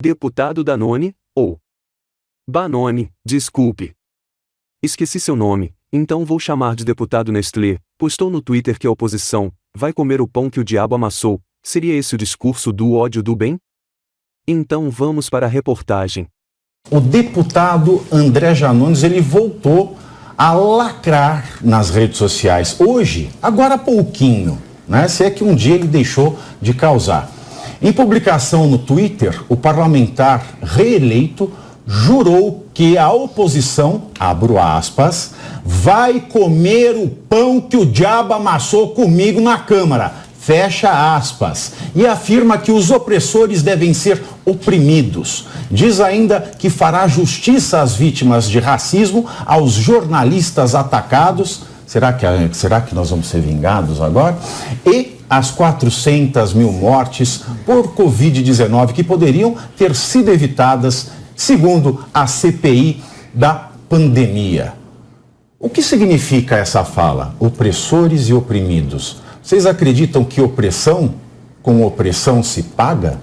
Deputado Danone, ou Banone, desculpe. Esqueci seu nome, então vou chamar de deputado Nestlé, postou no Twitter que a oposição vai comer o pão que o diabo amassou. Seria esse o discurso do ódio do bem? Então vamos para a reportagem. O deputado André Janones, ele voltou a lacrar nas redes sociais. Hoje, agora há pouquinho, né? Se é que um dia ele deixou de causar. Em publicação no Twitter, o parlamentar reeleito jurou que a oposição, abro aspas, vai comer o pão que o diabo amassou comigo na Câmara, fecha aspas, e afirma que os opressores devem ser oprimidos. Diz ainda que fará justiça às vítimas de racismo, aos jornalistas atacados, será que nós vamos ser vingados agora? E as 400 mil mortes por Covid-19 que poderiam ter sido evitadas, segundo a CPI da pandemia. O que significa essa fala? Opressores e oprimidos. Vocês acreditam que opressão com opressão se paga?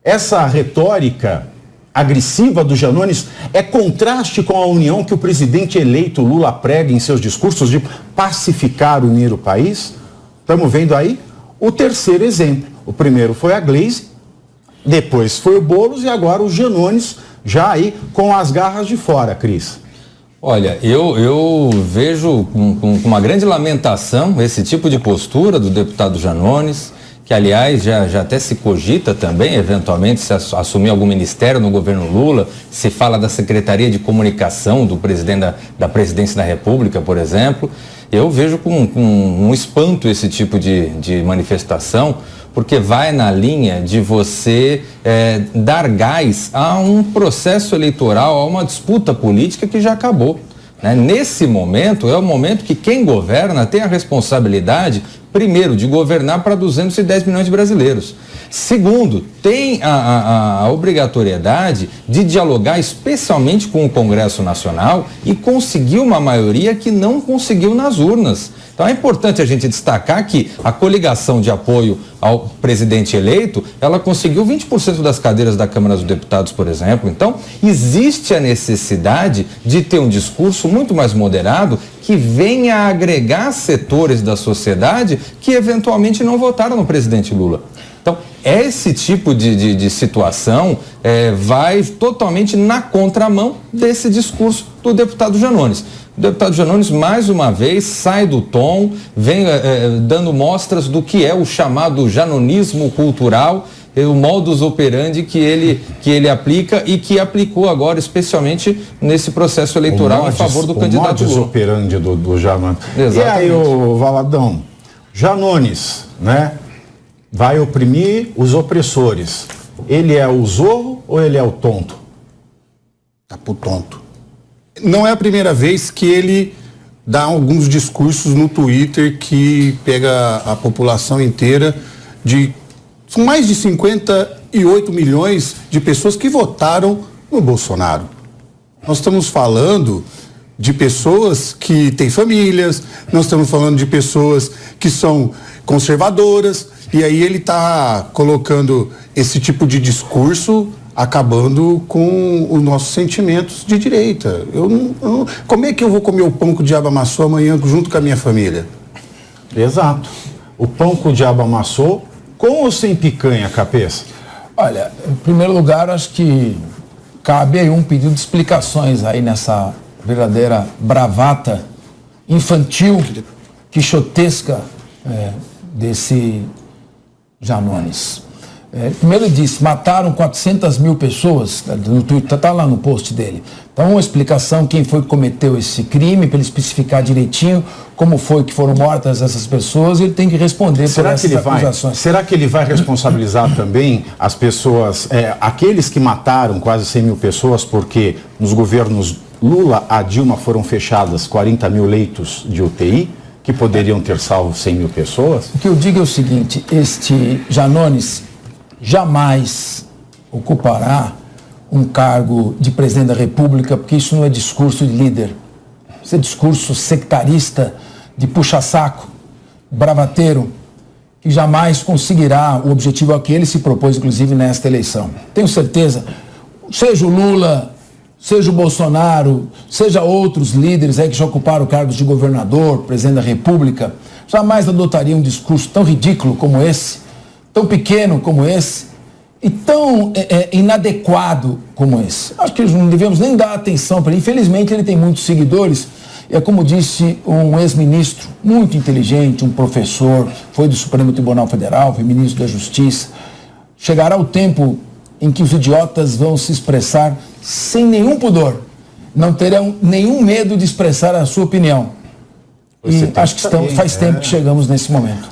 Essa retórica agressiva do Janones é contraste com a união que o presidente eleito Lula prega em seus discursos de pacificar, unir o país? Estamos vendo aí o terceiro exemplo. O primeiro foi a Gleisi, depois foi o Boulos e agora o Janones, já aí com as garras de fora, Cris. Olha, eu vejo com uma grande lamentação esse tipo de postura do deputado Janones, que aliás já até se cogita também, eventualmente, se assumir algum ministério no governo Lula, se fala da Secretaria de Comunicação do presidente da Presidência da República, por exemplo. Eu vejo com um espanto esse tipo de manifestação, porque vai na linha de você dar gás a um processo eleitoral, a uma disputa política que já acabou. Né? Nesse momento, é o momento que quem governa tem a responsabilidade, primeiro, de governar para 210 milhões de brasileiros. Segundo, tem a obrigatoriedade de dialogar especialmente com o Congresso Nacional e conseguir uma maioria que não conseguiu nas urnas. Então é importante a gente destacar que a coligação de apoio ao presidente eleito, ela conseguiu 20% das cadeiras da Câmara dos Deputados, por exemplo. Então existe a necessidade de ter um discurso muito mais moderado que venha a agregar setores da sociedade que eventualmente não votaram no presidente Lula. Então, esse tipo de situação vai totalmente na contramão desse discurso do deputado Janones. O deputado Janones, mais uma vez, sai do tom, vem dando mostras do que é o chamado janonismo cultural, o modus operandi que ele aplica e que aplicou agora, especialmente nesse processo eleitoral em favor do candidato Lula. O modus operandi do Janones. Exatamente. E aí, ô Valadão, Janones, né? Vai oprimir os opressores. Ele é o zorro ou ele é o tonto? Tá pro tonto. Não é a primeira vez que ele dá alguns discursos no Twitter que pega a população inteira são mais de 58 milhões de pessoas que votaram no Bolsonaro. Nós estamos falando de pessoas que têm famílias, nós estamos falando de pessoas que são conservadoras, e aí ele está colocando esse tipo de discurso acabando com os nossos sentimentos de direita. Como é que eu vou comer o pão que o diabo amassou amanhã junto com a minha família? Exato. O pão que o diabo amassou, com ou sem picanha, cabeça? Olha, em primeiro lugar, acho que cabe aí um pedido de explicações aí nessa verdadeira bravata infantil, quixotesca desse Janones. Primeiro ele disse, mataram 400 mil pessoas, no Twitter, está lá no post dele. Então, uma explicação quem foi que cometeu esse crime, para ele especificar direitinho como foi que foram mortas essas pessoas, ele tem que responder por essas acusações. Será que ele vai responsabilizar também as pessoas, aqueles que mataram quase 100 mil pessoas, porque nos governos Lula a Dilma foram fechadas 40 mil leitos de UTI, que poderiam ter salvo 100 mil pessoas? O que eu digo é o seguinte, este Janones jamais ocupará um cargo de presidente da República, porque isso não é discurso de líder. Isso é discurso sectarista, de puxa-saco, bravateiro, que jamais conseguirá o objetivo a que ele se propôs, inclusive, nesta eleição. Tenho certeza, seja o Lula, seja o Bolsonaro, seja outros líderes aí que já ocuparam cargos de governador, presidente da República, jamais adotariam um discurso tão ridículo como esse, tão pequeno como esse e tão inadequado como esse. Acho que não devemos nem dar atenção para ele. Infelizmente, ele tem muitos seguidores. É como disse um ex-ministro muito inteligente, um professor, foi do Supremo Tribunal Federal, foi ministro da Justiça. Chegará o tempo em que os idiotas vão se expressar sem nenhum pudor, não terão nenhum medo de expressar a sua opinião. E acho que faz tempo que chegamos nesse momento.